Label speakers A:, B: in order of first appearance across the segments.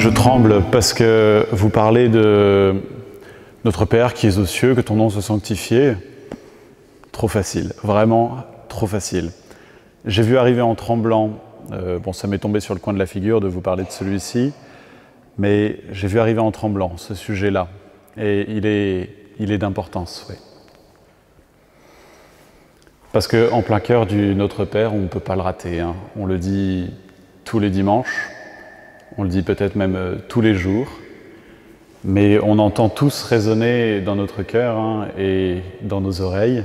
A: Je tremble parce que vous parlez de notre Père qui est aux cieux, que ton nom soit sanctifié. Trop facile, vraiment trop facile. J'ai vu arriver en tremblant, ça m'est tombé sur le coin de la figure de vous parler de celui-ci, mais j'ai vu arriver en tremblant ce sujet-là, et il est d'importance, oui. Parce qu'en plein cœur du Notre Père, on ne peut pas le rater, hein. On le dit tous les dimanches, on le dit peut-être même tous les jours, mais on entend tous résonner dans notre cœur et dans nos oreilles.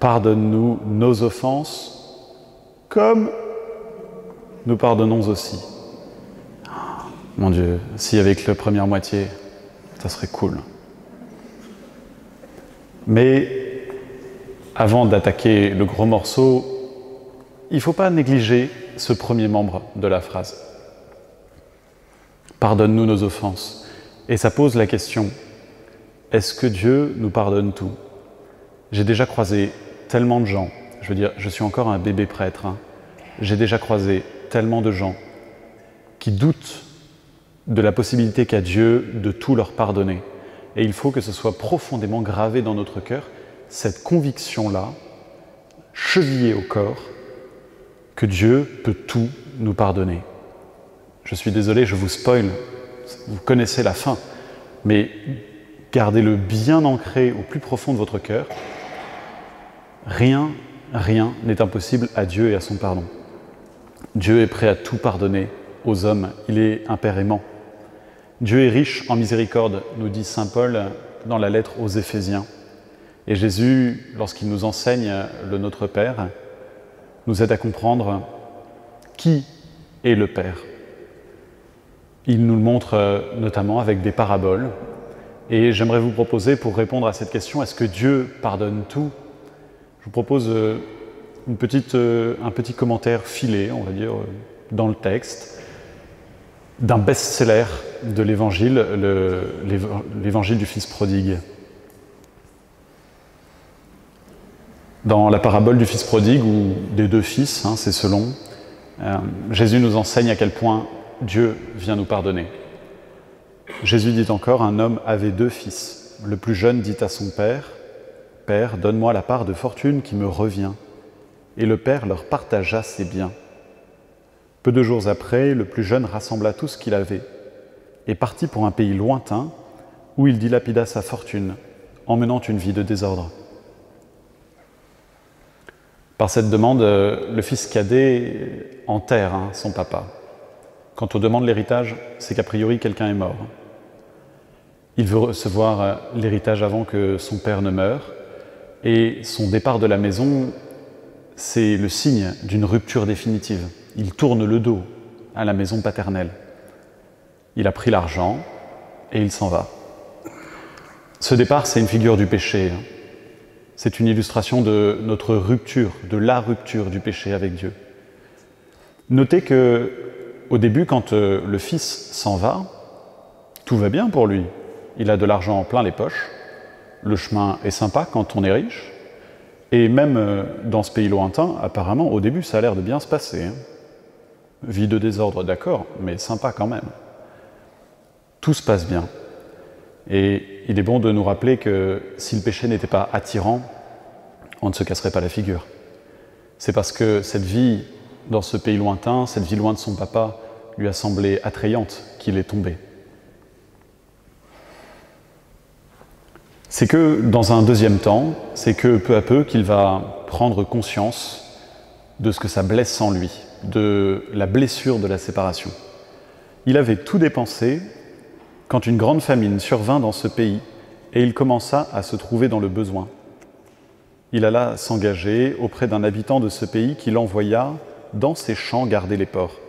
A: Pardonne-nous nos offenses, comme nous pardonnons aussi. Mon Dieu, si avec la première moitié, ça serait cool. Mais avant d'attaquer le gros morceau, il ne faut pas négliger ce premier membre de la phrase. Pardonne-nous nos offenses. Et ça pose la question, est-ce que Dieu nous pardonne tout? J'ai déjà croisé tellement de gens, je suis encore un bébé prêtre, j'ai déjà croisé tellement de gens qui doutent de la possibilité qu'a Dieu de tout leur pardonner. Et il faut que ce soit profondément gravé dans notre cœur, cette conviction-là, chevillée au corps, que Dieu peut tout nous pardonner. Je suis désolé, je vous spoil, vous connaissez la fin, mais gardez-le bien ancré au plus profond de votre cœur. Rien n'est impossible à Dieu et à son pardon. Dieu est prêt à tout pardonner aux hommes, il est un Père aimant. Dieu est riche en miséricorde, nous dit saint Paul dans la lettre aux Éphésiens. Et Jésus, lorsqu'il nous enseigne le Notre Père, nous aide à comprendre qui est le Père. Il nous le montre notamment avec des paraboles. Et j'aimerais vous proposer, pour répondre à cette question, est-ce que Dieu pardonne tout? Je vous propose un petit commentaire filé, on va dire, dans le texte, d'un best-seller de l'Évangile, l'Évangile du Fils prodigue. Dans la parabole du Fils prodigue, ou des deux fils, c'est selon, Jésus nous enseigne à quel point Dieu vient nous pardonner. Jésus dit encore, un homme avait deux fils. Le plus jeune dit à son père, « Père, donne-moi la part de fortune qui me revient. » Et le père leur partagea ses biens. Peu de jours après, le plus jeune rassembla tout ce qu'il avait et partit pour un pays lointain où il dilapida sa fortune, emmenant une vie de désordre. Par cette demande, le fils cadet enterre son papa. Quand on demande l'héritage, c'est qu'a priori quelqu'un est mort. Il veut recevoir l'héritage avant que son père ne meure, et son départ de la maison, c'est le signe d'une rupture définitive. Il tourne le dos à la maison paternelle. Il a pris l'argent et il s'en va. Ce départ, c'est une figure du péché. C'est une illustration de notre rupture, de la rupture du péché avec Dieu. Notez que, au début, quand le fils s'en va, tout va bien pour lui. Il a de l'argent plein les poches, le chemin est sympa quand on est riche, et même dans ce pays lointain, apparemment, au début, ça a l'air de bien se passer. Vie de désordre, d'accord, mais sympa quand même. Tout se passe bien. Et il est bon de nous rappeler que si le péché n'était pas attirant, on ne se casserait pas la figure. C'est parce que cette vie dans ce pays lointain, cette vie loin de son papa, lui a semblé attrayante qu'il est tombé. C'est que, dans un deuxième temps, c'est que peu à peu qu'il va prendre conscience de ce que ça blesse en lui, de la blessure de la séparation. Il avait tout dépensé quand une grande famine survint dans ce pays et il commença à se trouver dans le besoin. Il alla s'engager auprès d'un habitant de ce pays qui l'envoya dans ses champs garder les porcs.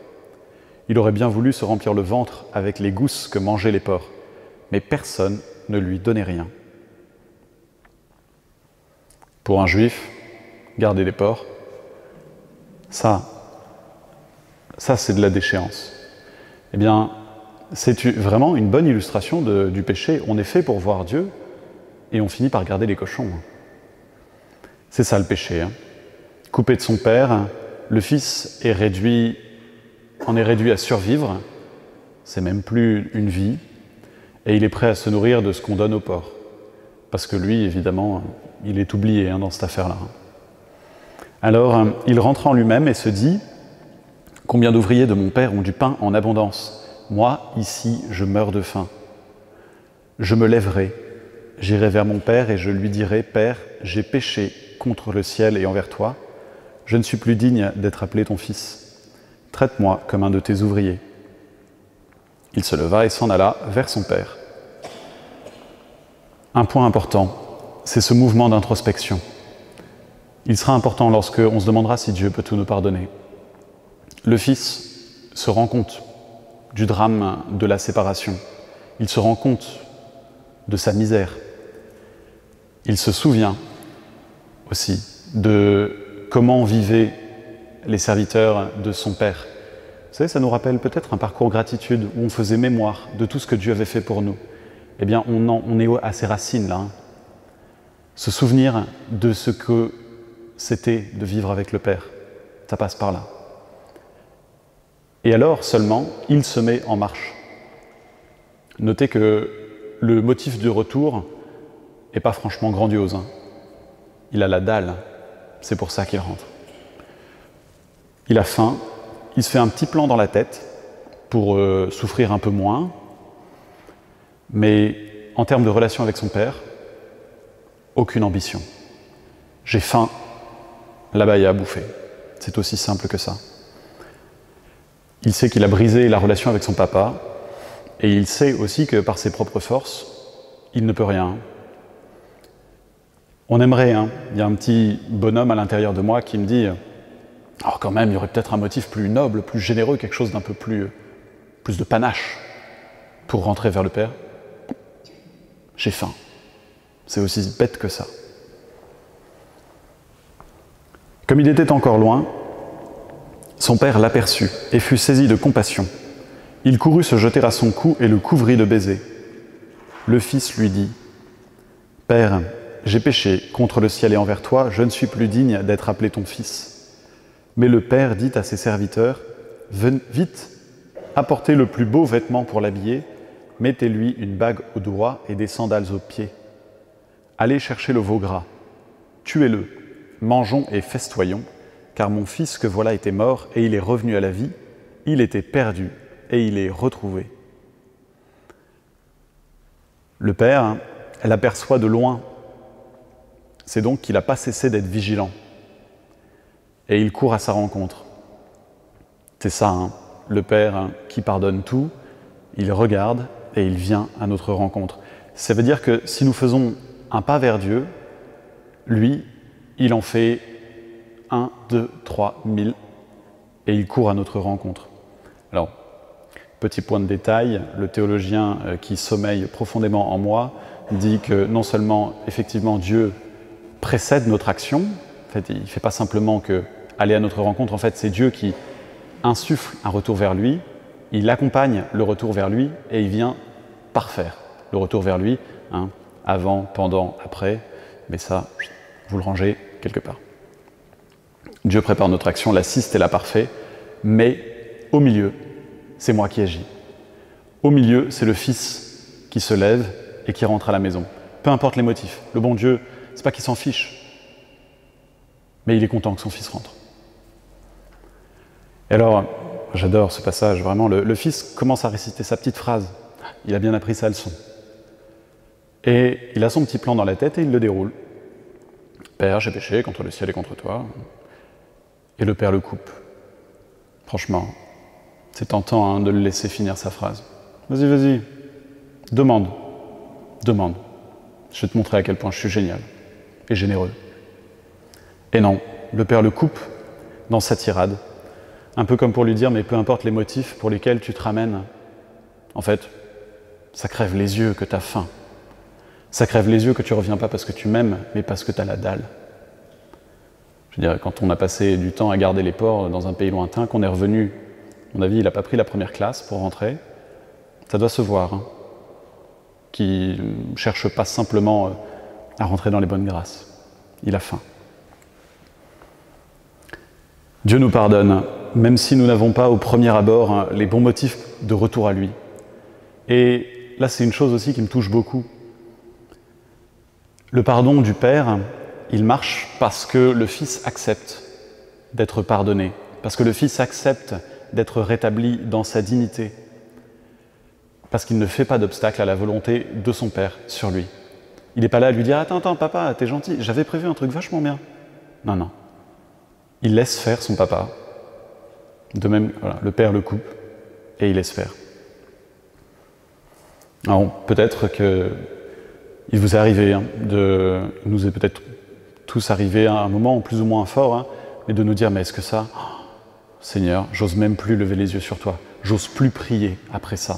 A: Il aurait bien voulu se remplir le ventre avec les gousses que mangeaient les porcs, mais personne ne lui donnait rien. Pour un juif, garder les porcs, ça c'est de la déchéance. Eh bien, c'est vraiment une bonne illustration du péché. On est fait pour voir Dieu et on finit par garder les cochons. C'est ça le péché. Coupé de son père, le fils en est réduit à survivre c'est même plus une vie, et il est prêt à se nourrir de ce qu'on donne au porc. Parce que lui, évidemment, il est oublié dans cette affaire-là. Alors, il rentre en lui-même et se dit « Combien d'ouvriers de mon père ont du pain en abondance? Moi, ici, je meurs de faim. Je me lèverai, j'irai vers mon père et je lui dirai « Père, j'ai péché contre le ciel et envers toi. Je ne suis plus digne d'être appelé ton fils. Traite-moi comme un de tes ouvriers. » Il se leva et s'en alla vers son père. Un point important, c'est ce mouvement d'introspection. Il sera important lorsque on se demandera si Dieu peut tout nous pardonner. Le Fils se rend compte du drame de la séparation. Il se rend compte de sa misère. Il se souvient aussi de comment vivaient les serviteurs de son Père. Vous savez, ça nous rappelle peut-être un parcours gratitude où on faisait mémoire de tout ce que Dieu avait fait pour nous. Eh bien, on est à ses racines, là. Se souvenir de ce que c'était de vivre avec le Père, ça passe par là. Et alors, seulement, il se met en marche. Notez que le motif du retour n'est pas franchement grandiose. Il a la dalle, c'est pour ça qu'il rentre. Il a faim, il se fait un petit plan dans la tête pour souffrir un peu moins, mais en termes de relation avec son père, aucune ambition. J'ai faim, là-bas il y a à bouffer. C'est aussi simple que ça. Il sait qu'il a brisé la relation avec son papa, et il sait aussi que par ses propres forces, il ne peut rien. On aimerait, il y a un petit bonhomme à l'intérieur de moi qui me dit « Oh, quand même, il y aurait peut-être un motif plus noble, plus généreux, quelque chose d'un peu plus de panache pour rentrer vers le Père. » J'ai faim. C'est aussi bête que ça. Comme il était encore loin, son père l'aperçut et fut saisi de compassion. Il courut se jeter à son cou et le couvrit de baisers. Le fils lui dit « Père, j'ai péché contre le ciel et envers toi, je ne suis plus digne d'être appelé ton fils. » Mais le père dit à ses serviteurs « Vite, apportez le plus beau vêtement pour l'habiller, mettez-lui une bague au doigt et des sandales aux pieds. Allez chercher le veau gras, tuez-le, mangeons et festoyons, car mon fils que voilà était mort et il est revenu à la vie, il était perdu et il est retrouvé. » Le père l'aperçoit de loin. C'est donc qu'il n'a pas cessé d'être vigilant. Et il court à sa rencontre. C'est ça, le père qui pardonne tout, il regarde et il vient à notre rencontre. Ça veut dire que si nous faisons un pas vers Dieu, lui, il en fait 1, 2, 3, 1000 et il court à notre rencontre. Alors, petit point de détail, le théologien qui sommeille profondément en moi dit que non seulement, effectivement, Dieu précède notre action, en fait, il ne fait pas simplement que aller à notre rencontre, en fait, c'est Dieu qui insuffle un retour vers lui, il accompagne le retour vers lui et il vient parfaire le retour vers lui, avant, pendant, après, mais ça, vous le rangez quelque part. Dieu prépare notre action, l'assiste et la parfait, mais au milieu, c'est moi qui agis. Au milieu, c'est le Fils qui se lève et qui rentre à la maison. Peu importe les motifs. Le bon Dieu, c'est pas qu'il s'en fiche, mais il est content que son Fils rentre. Et alors, j'adore ce passage, vraiment, le Fils commence à réciter sa petite phrase. Il a bien appris sa leçon. Et il a son petit plan dans la tête et il le déroule. « Père, j'ai péché contre le ciel et contre toi. » Et le Père le coupe. Franchement, c'est tentant de le laisser finir sa phrase. « Vas-y, vas-y, demande, demande. Je vais te montrer à quel point je suis génial et généreux. » Et non, le Père le coupe dans sa tirade, un peu comme pour lui dire « Mais peu importe les motifs pour lesquels tu te ramènes, en fait, ça crève les yeux que tu as faim. Ça crève les yeux que tu ne reviens pas parce que tu m'aimes, mais parce que tu as la dalle. » Je veux dire, quand on a passé du temps à garder les porcs dans un pays lointain, qu'on est revenu, à mon avis, il n'a pas pris la première classe pour rentrer, ça doit se voir, qui ne cherche pas simplement à rentrer dans les bonnes grâces. Il a faim. Dieu nous pardonne, même si nous n'avons pas au premier abord les bons motifs de retour à lui. Et là, c'est une chose aussi qui me touche beaucoup. Le pardon du Père, il marche parce que le Fils accepte d'être pardonné, parce que le Fils accepte d'être rétabli dans sa dignité, parce qu'il ne fait pas d'obstacle à la volonté de son Père sur lui. Il n'est pas là à lui dire « Attends, papa, t'es gentil, j'avais prévu un truc vachement bien. » Non, non. Il laisse faire son papa. De même, voilà, le Père le coupe et il laisse faire. Alors, peut-être que il vous est arrivé, il nous est peut-être tous arrivé à un moment plus ou moins fort, mais de nous dire « Mais est-ce que ça, Seigneur, j'ose même plus lever les yeux sur toi, j'ose plus prier après ça.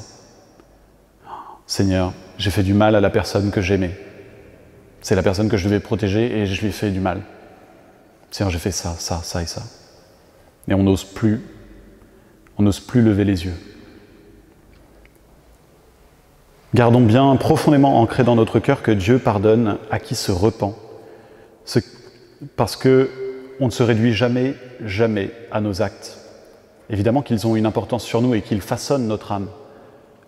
A: Seigneur, j'ai fait du mal à la personne que j'aimais. C'est la personne que je devais protéger et je lui ai fait du mal. Seigneur, j'ai fait ça, ça, ça et ça. » Et on n'ose plus lever les yeux. Gardons bien profondément ancré dans notre cœur que Dieu pardonne à qui se repent. Parce qu'on ne se réduit jamais, jamais à nos actes. Évidemment qu'ils ont une importance sur nous et qu'ils façonnent notre âme.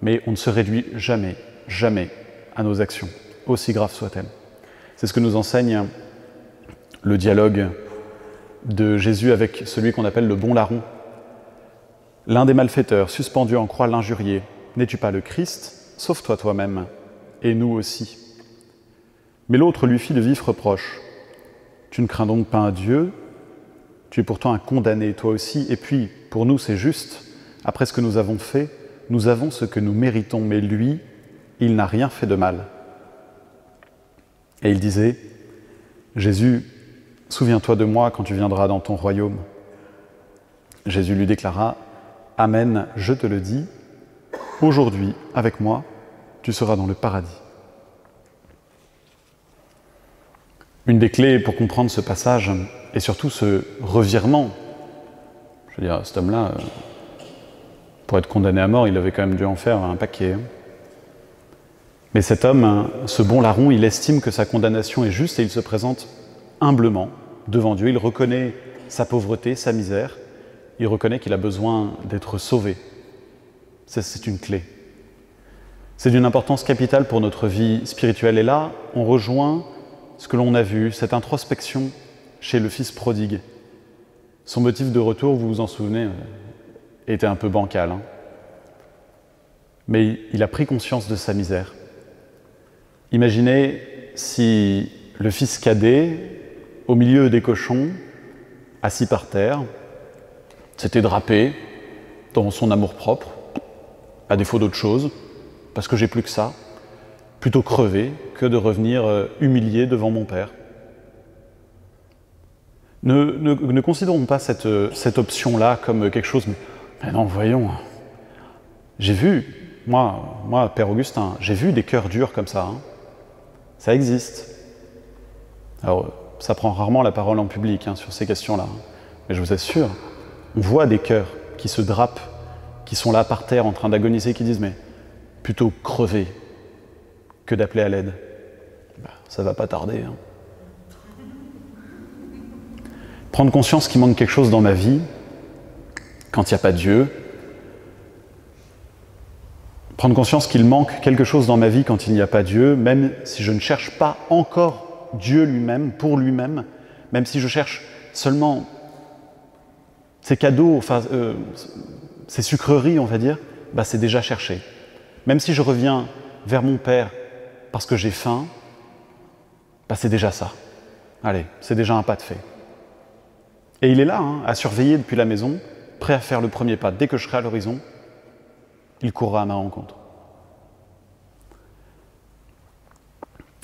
A: Mais on ne se réduit jamais, jamais à nos actions, aussi graves soient-elles. C'est ce que nous enseigne le dialogue de Jésus avec celui qu'on appelle le bon larron. L'un des malfaiteurs, suspendu en croix, l'injuriait. « N'es-tu pas le Christ ? Sauve-toi toi-même, et nous aussi. » Mais l'autre lui fit de vifs reproches. « Tu ne crains donc pas un Dieu ? Tu es pourtant un condamné, toi aussi. Et puis, pour nous, c'est juste. Après ce que nous avons fait, nous avons ce que nous méritons. Mais lui, il n'a rien fait de mal. » Et il disait, « Jésus, souviens-toi de moi quand tu viendras dans ton royaume. » Jésus lui déclara, « Amen, je te le dis, aujourd'hui, avec moi, tu seras dans le paradis. » Une des clés pour comprendre ce passage, et surtout ce revirement, je veux dire, cet homme-là, pour être condamné à mort, il avait quand même dû en faire un paquet. Mais cet homme, ce bon larron, il estime que sa condamnation est juste et il se présente humblement devant Dieu. Il reconnaît sa pauvreté, sa misère. Il reconnaît qu'il a besoin d'être sauvé. C'est une clé. C'est d'une importance capitale pour notre vie spirituelle. Et là, on rejoint ce que l'on a vu, cette introspection chez le fils prodigue. Son motif de retour, vous vous en souvenez, était un peu bancal. Mais il a pris conscience de sa misère. Imaginez si le fils cadet, au milieu des cochons, assis par terre, s'était drapé dans son amour-propre, à défaut d'autre chose, parce que j'ai plus que ça, plutôt crever que de revenir humilié devant mon père. Ne considérons pas cette option-là comme quelque chose... Mais non, voyons, j'ai vu, moi, Père Augustin, j'ai vu des cœurs durs comme ça. Ça existe. Alors, ça prend rarement la parole en public sur ces questions-là. Mais je vous assure, on voit des cœurs qui se drapent, qui sont là par terre en train d'agoniser, qui disent « mais plutôt crever que d'appeler à l'aide ». Ça va pas tarder. Prendre conscience qu'il manque quelque chose dans ma vie, quand il n'y a pas Dieu. Prendre conscience qu'il manque quelque chose dans ma vie quand il n'y a pas Dieu, même si je ne cherche pas encore Dieu lui-même, pour lui-même, même si je cherche seulement ces cadeaux, ces sucreries, on va dire, c'est déjà cherché. Même si je reviens vers mon Père parce que j'ai faim, c'est déjà ça. Allez, c'est déjà un pas de fait. Et il est là, à surveiller depuis la maison, prêt à faire le premier pas. Dès que je serai à l'horizon, il courra à ma rencontre.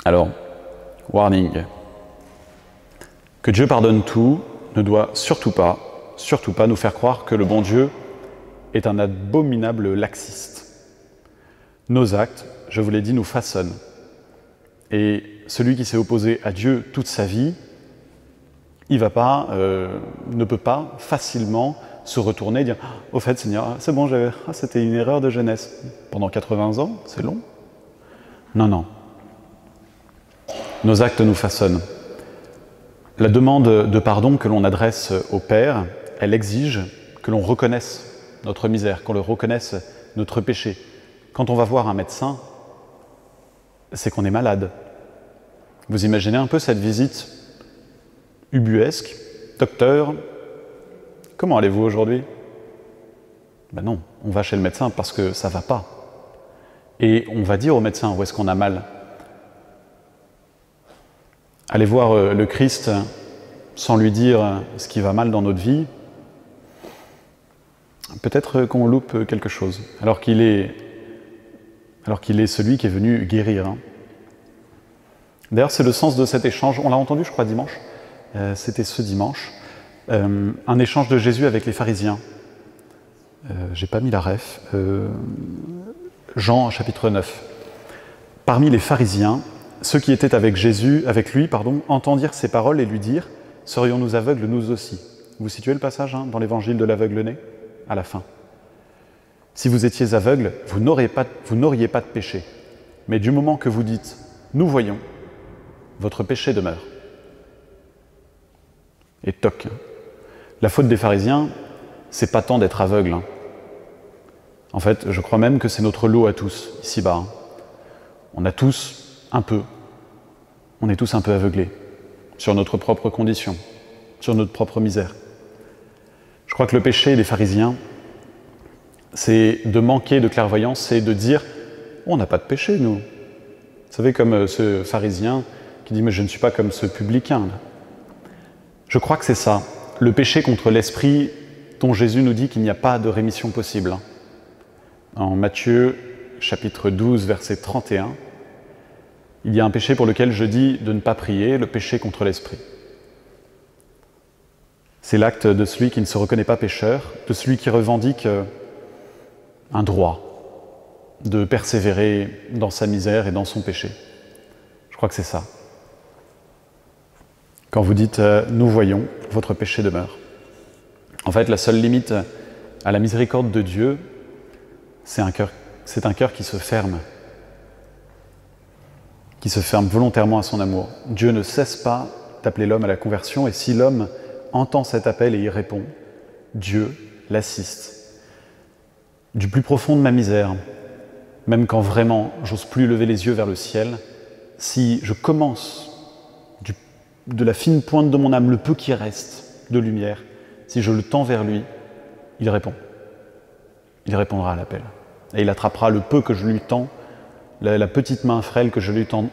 A: Alors, warning. Que Dieu pardonne tout ne doit surtout pas nous faire croire que le bon Dieu est un abominable laxiste. Nos actes, je vous l'ai dit, nous façonnent. Et celui qui s'est opposé à Dieu toute sa vie, il ne peut pas facilement se retourner et dire « Au fait, Seigneur, c'est bon, c'était une erreur de jeunesse. Pendant 80 ans, c'est long. » Non, non. Nos actes nous façonnent. La demande de pardon que l'on adresse au Père, elle exige que l'on reconnaisse notre misère, qu'on le reconnaisse notre péché, Quand on va voir un médecin, c'est qu'on est malade. Vous imaginez un peu cette visite ubuesque. Docteur, comment allez-vous aujourd'hui? Ben non, on va chez le médecin parce que ça ne va pas. Et on va dire au médecin où est-ce qu'on a mal. Aller voir le Christ sans lui dire ce qui va mal dans notre vie, peut-être qu'on loupe quelque chose, alors qu'il est celui qui est venu guérir. D'ailleurs, c'est le sens de cet échange, on l'a entendu je crois dimanche, c'était ce dimanche, un échange de Jésus avec les pharisiens. J'ai pas mis la ref, Jean chapitre 9. Parmi les pharisiens, ceux qui étaient avec lui, entendirent ces paroles et lui dirent « Serions-nous aveugles nous aussi ?» Vous situez le passage dans l'évangile de l'aveugle-né, à la fin. « Si vous étiez aveugles, vous n'auriez pas de péché. Mais du moment que vous dites « Nous voyons », votre péché demeure. » Et toc. La faute des pharisiens, c'est pas tant d'être aveugle. En fait, je crois même que c'est notre lot à tous, ici-bas. On a tous un peu. On est tous un peu aveuglés sur notre propre condition, sur notre propre misère. Je crois que le péché des pharisiens, c'est de manquer de clairvoyance, c'est de dire « on n'a pas de péché, nous ». Vous savez, comme ce pharisien qui dit « mais je ne suis pas comme ce publicain ». Je crois que c'est ça, le péché contre l'esprit dont Jésus nous dit qu'il n'y a pas de rémission possible. En Matthieu, chapitre 12, verset 31, il y a un péché pour lequel je dis de ne pas prier, le péché contre l'esprit. C'est l'acte de celui qui ne se reconnaît pas pécheur, de celui qui revendique un droit de persévérer dans sa misère et dans son péché. Je crois que c'est ça. Quand vous dites « nous voyons », votre péché demeure. En fait, la seule limite à la miséricorde de Dieu, c'est un cœur qui se ferme volontairement à son amour. Dieu ne cesse pas d'appeler l'homme à la conversion, et si l'homme entend cet appel et y répond, Dieu l'assiste. Du plus profond de ma misère, même quand vraiment j'ose plus lever les yeux vers le ciel, si je commence de la fine pointe de mon âme, le peu qui reste de lumière, si je le tends vers lui, il répond. Il répondra à l'appel. Et il attrapera le peu que je lui tends, la petite main frêle que je lui tends,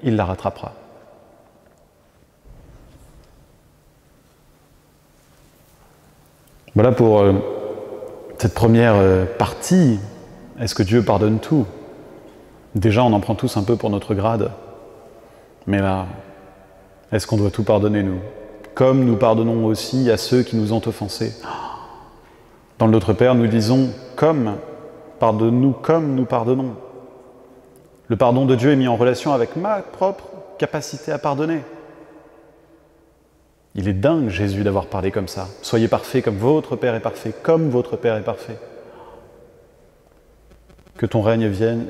A: il la rattrapera. Voilà pour cette première partie. Est-ce que Dieu pardonne tout? Déjà, on en prend tous un peu pour notre grade. Mais là, est-ce qu'on doit tout pardonner, nous? Comme nous pardonnons aussi à ceux qui nous ont offensés. Dans le Notre Père, nous disons « comme », pardonne-nous comme nous pardonnons. Le pardon de Dieu est mis en relation avec ma propre capacité à pardonner. Il est dingue, Jésus, d'avoir parlé comme ça. Soyez parfaits comme votre Père est parfait, comme votre Père est parfait. Que ton règne vienne,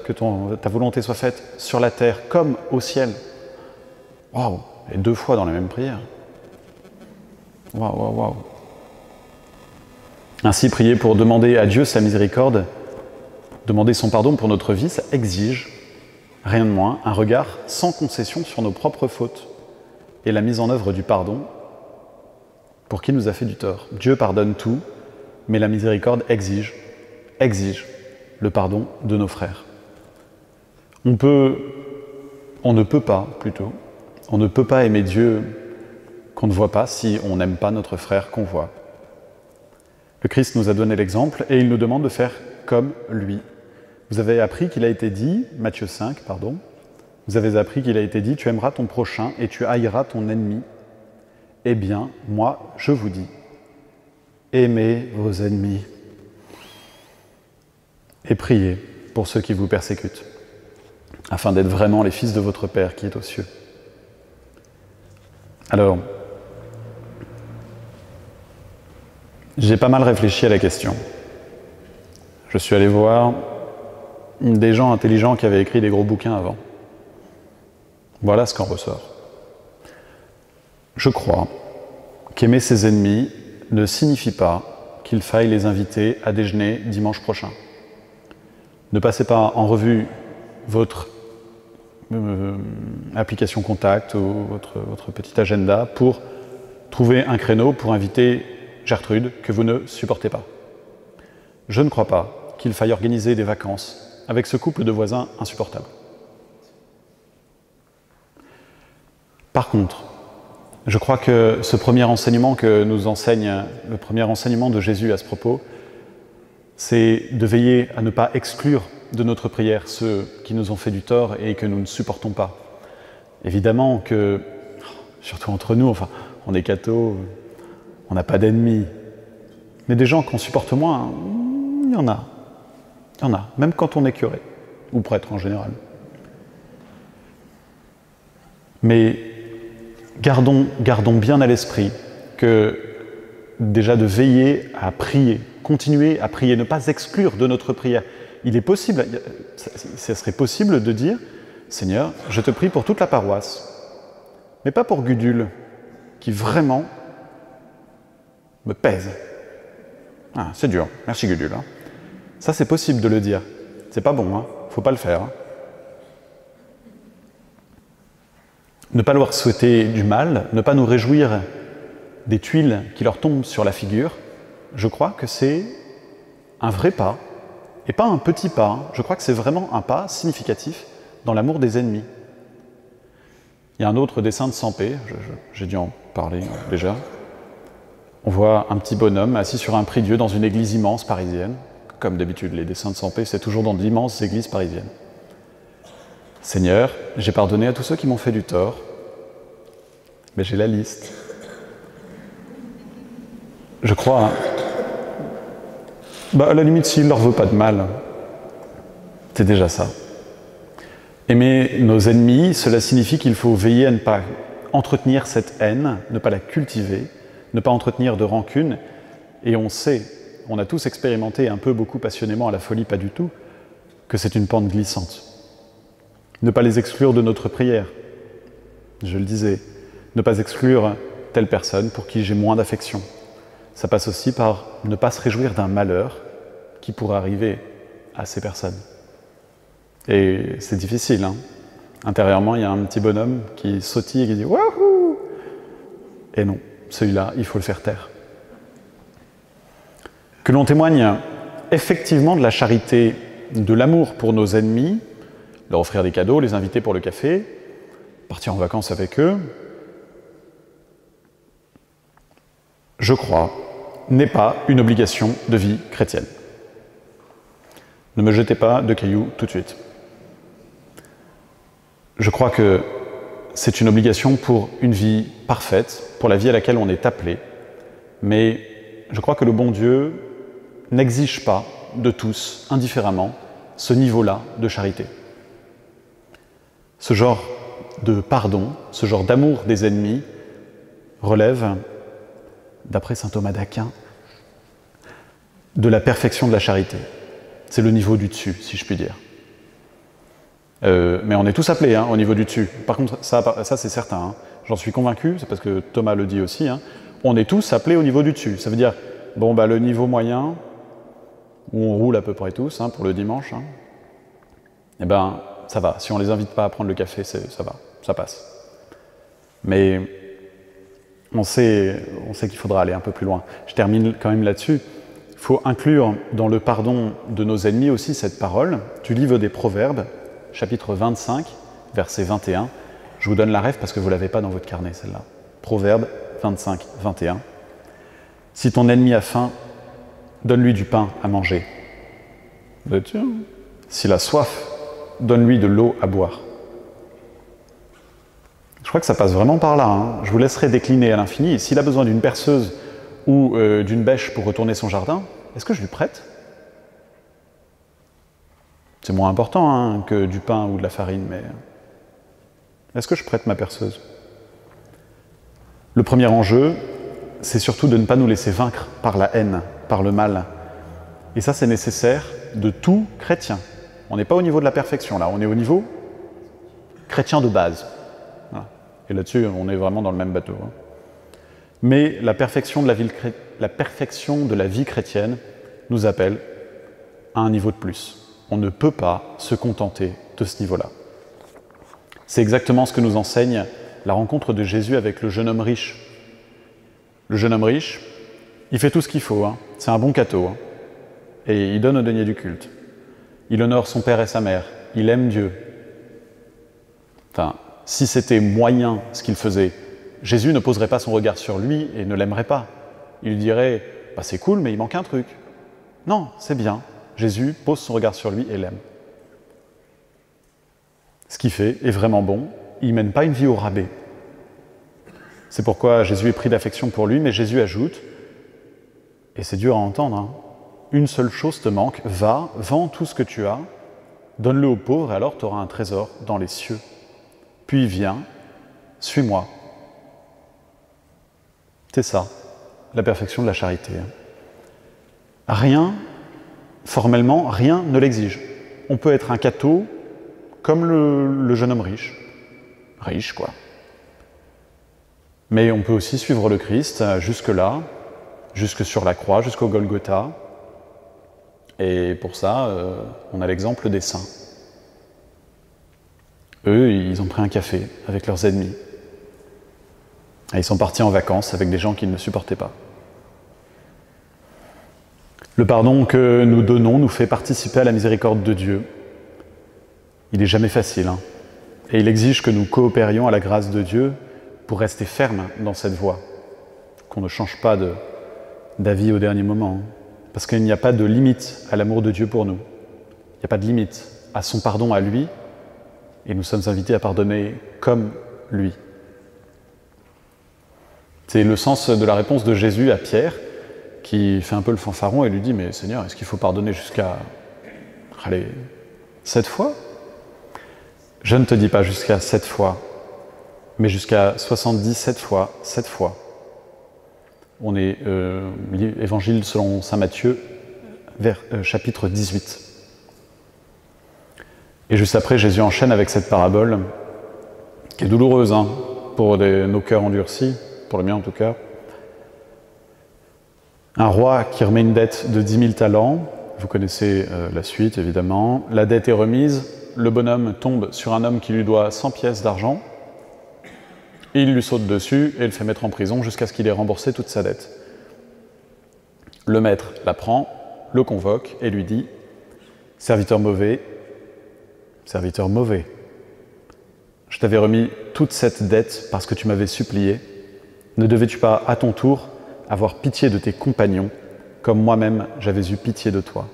A: que ta volonté soit faite sur la terre comme au ciel. Waouh! Et 2 fois dans la même prière. Waouh, waouh, waouh. Ainsi, prier pour demander à Dieu sa miséricorde, demander son pardon pour notre vie, ça exige, rien de moins, un regard sans concession sur nos propres fautes et la mise en œuvre du pardon pour qui nous a fait du tort. Dieu pardonne tout, mais la miséricorde exige le pardon de nos frères. On ne peut pas aimer Dieu qu'on ne voit pas si on n'aime pas notre frère qu'on voit. Le Christ nous a donné l'exemple et il nous demande de faire comme lui. Vous avez appris qu'il a été dit, Matthieu 5, vous avez appris qu'il a été dit « Tu aimeras ton prochain et tu haïras ton ennemi ». Eh bien, moi, je vous dis, aimez vos ennemis et priez pour ceux qui vous persécutent, afin d'être vraiment les fils de votre Père qui est aux cieux. Alors, j'ai pas mal réfléchi à la question. Je suis allé voir des gens intelligents qui avaient écrit des gros bouquins avant. Voilà ce qu'en ressort. Je crois qu'aimer ses ennemis ne signifie pas qu'il faille les inviter à déjeuner dimanche prochain. Ne passez pas en revue votre application contact ou votre petit agenda pour trouver un créneau pour inviter Gertrude que vous ne supportez pas. Je ne crois pas qu'il faille organiser des vacances avec ce couple de voisins insupportables. Par contre, je crois que ce premier enseignement que nous enseigne, le premier enseignement de Jésus à ce propos, c'est de veiller à ne pas exclure de notre prière ceux qui nous ont fait du tort et que nous ne supportons pas. Évidemment que, surtout entre nous, enfin, on est cathos, on n'a pas d'ennemis, mais des gens qu'on supporte moins, il y en a. Il y en a, même quand on est curé, ou prêtre en général. Mais gardons bien à l'esprit que déjà de veiller à prier, continuer à prier, ne pas exclure de notre prière. Il est possible, ça serait possible de dire « Seigneur, je te prie pour toute la paroisse, mais pas pour Gudule, qui vraiment me pèse. » Ah, c'est dur, merci Gudule. Hein. Ça, c'est possible de le dire. C'est pas bon, hein. Faut pas le faire. Hein. Ne pas leur souhaiter du mal, ne pas nous réjouir des tuiles qui leur tombent sur la figure, je crois que c'est un vrai pas, et pas un petit pas. Hein. Je crois que c'est vraiment un pas significatif dans l'amour des ennemis. Il y a un autre dessin de Sampé, j'ai dû en parler déjà. On voit un petit bonhomme assis sur un prie-dieu dans une église immense parisienne. Comme d'habitude, les dessins de Sampé, c'est toujours dans d'immenses églises parisiennes. Seigneur, j'ai pardonné à tous ceux qui m'ont fait du tort, mais j'ai la liste. Je crois, hein. À la limite, s'il ne leur veut pas de mal, c'est déjà ça. Aimer nos ennemis, cela signifie qu'il faut veiller à ne pas entretenir cette haine, ne pas la cultiver, ne pas entretenir de rancune. Et on sait, on a tous expérimenté un peu, beaucoup passionnément, à la folie, pas du tout, que c'est une pente glissante. Ne pas les exclure de notre prière. Je le disais, ne pas exclure telle personne pour qui j'ai moins d'affection. Ça passe aussi par ne pas se réjouir d'un malheur qui pourrait arriver à ces personnes. Et c'est difficile, hein. Intérieurement, il y a un petit bonhomme qui sautille et qui dit « Wouhou !» Et non, celui-là, il faut le faire taire. Que l'on témoigne effectivement de la charité, de l'amour pour nos ennemis, leur offrir des cadeaux, les inviter pour le café, partir en vacances avec eux, je crois, n'est pas une obligation de vie chrétienne. Ne me jetez pas de cailloux tout de suite. Je crois que c'est une obligation pour une vie parfaite, pour la vie à laquelle on est appelé, mais je crois que le bon Dieu n'exige pas de tous, indifféremment, ce niveau-là de charité. Ce genre de pardon, ce genre d'amour des ennemis relève, d'après saint Thomas d'Aquin, de la perfection de la charité. C'est le niveau du dessus, si je puis dire. Mais on est tous appelés au niveau du dessus. Par contre, ça c'est certain. Hein. J'en suis convaincu, c'est parce que Thomas le dit aussi. Hein. On est tous appelés au niveau du dessus. Ça veut dire, bon, le niveau moyen, où on roule à peu près tous, pour le dimanche, eh ben, ça va. Si on les invite pas à prendre le café, ça va, ça passe. Mais on sait qu'il faudra aller un peu plus loin. Je termine quand même là-dessus. Il faut inclure dans le pardon de nos ennemis aussi cette parole du livre des Proverbes, chapitre 25, verset 21. Je vous donne la ref parce que vous ne l'avez pas dans votre carnet, celle-là. Proverbes 25, 21. Si ton ennemi a faim, donne-lui du pain à manger. S'il a soif, donne-lui de l'eau à boire. Je crois que ça passe vraiment par là. Hein. Je vous laisserai décliner à l'infini. S'il a besoin d'une perceuse ou d'une bêche pour retourner son jardin, est-ce que je lui prête? C'est moins important que du pain ou de la farine, mais est-ce que je prête ma perceuse? Le premier enjeu, c'est surtout de ne pas nous laisser vaincre par la haine, par le mal. Et ça, c'est nécessaire de tout chrétien. On n'est pas au niveau de la perfection, là. On est au niveau chrétien de base. Voilà. Et là-dessus, on est vraiment dans le même bateau. Hein. Mais la perfection de la vie chrétienne nous appelle à un niveau de plus. On ne peut pas se contenter de ce niveau-là. C'est exactement ce que nous enseigne la rencontre de Jésus avec le jeune homme riche. Le jeune homme riche, il fait tout ce qu'il faut, hein. C'est un bon cateau, hein. Et il donne au denier du culte. Il honore son père et sa mère, il aime Dieu. Enfin, si c'était moyen ce qu'il faisait, Jésus ne poserait pas son regard sur lui et ne l'aimerait pas. Il lui dirait bah, « c'est cool, mais il manque un truc ». Non, c'est bien. Jésus pose son regard sur lui et l'aime. Ce qu'il fait est vraiment bon, il ne mène pas une vie au rabais. C'est pourquoi Jésus est pris d'affection pour lui, mais Jésus ajoute, et c'est dur à entendre, hein, une seule chose te manque, va, vends tout ce que tu as, donne-le aux pauvres et alors tu auras un trésor dans les cieux. Puis viens, suis-moi. C'est ça, la perfection de la charité. Rien, formellement, rien ne l'exige. On peut être un catho comme le jeune homme riche. Riche, quoi. Mais on peut aussi suivre le Christ jusque-là, jusque sur la croix, jusqu'au Golgotha. Et pour ça, on a l'exemple des saints. Eux, ils ont pris un café avec leurs ennemis. Et ils sont partis en vacances avec des gens qu'ils ne supportaient pas. Le pardon que nous donnons nous fait participer à la miséricorde de Dieu. Il n'est jamais facile, hein. Et il exige que nous coopérions à la grâce de Dieu pour rester fermes dans cette voie, qu'on ne change pas d'avis au dernier moment, parce qu'il n'y a pas de limite à l'amour de Dieu pour nous. Il n'y a pas de limite à son pardon à lui, et nous sommes invités à pardonner comme lui. C'est le sens de la réponse de Jésus à Pierre, qui fait un peu le fanfaron et lui dit « Mais Seigneur, est-ce qu'il faut pardonner jusqu'à 7 fois ?» Je ne te dis pas jusqu'à 7 fois, mais jusqu'à 77 fois, 7 fois. On est évangile selon saint Matthieu, chapitre 18. Et juste après, Jésus enchaîne avec cette parabole, qui est douloureuse hein, pour nos cœurs endurcis, pour le mien en tout cas. Un roi qui remet une dette de 10 000 talents, vous connaissez la suite évidemment, la dette est remise, le bonhomme tombe sur un homme qui lui doit 100 pièces d'argent, il lui saute dessus et le fait mettre en prison jusqu'à ce qu'il ait remboursé toute sa dette. Le maître la prend, le convoque et lui dit « Serviteur mauvais, je t'avais remis toute cette dette parce que tu m'avais supplié. Ne devais-tu pas, à ton tour, avoir pitié de tes compagnons, comme moi-même j'avais eu pitié de toi ?»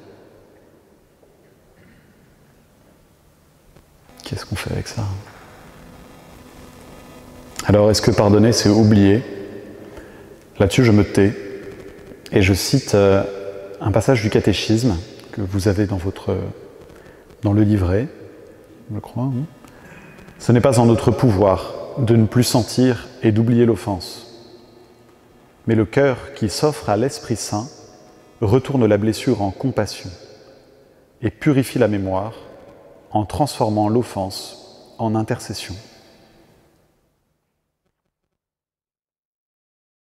A: Qu'est-ce qu'on fait avec ça? Alors, est-ce que pardonner, c'est oublier? Là-dessus, je me tais et je cite un passage du catéchisme que vous avez dans le livret, je crois. Hein. Ce n'est pas en notre pouvoir de ne plus sentir et d'oublier l'offense. Mais le cœur qui s'offre à l'Esprit Saint retourne la blessure en compassion et purifie la mémoire en transformant l'offense en intercession.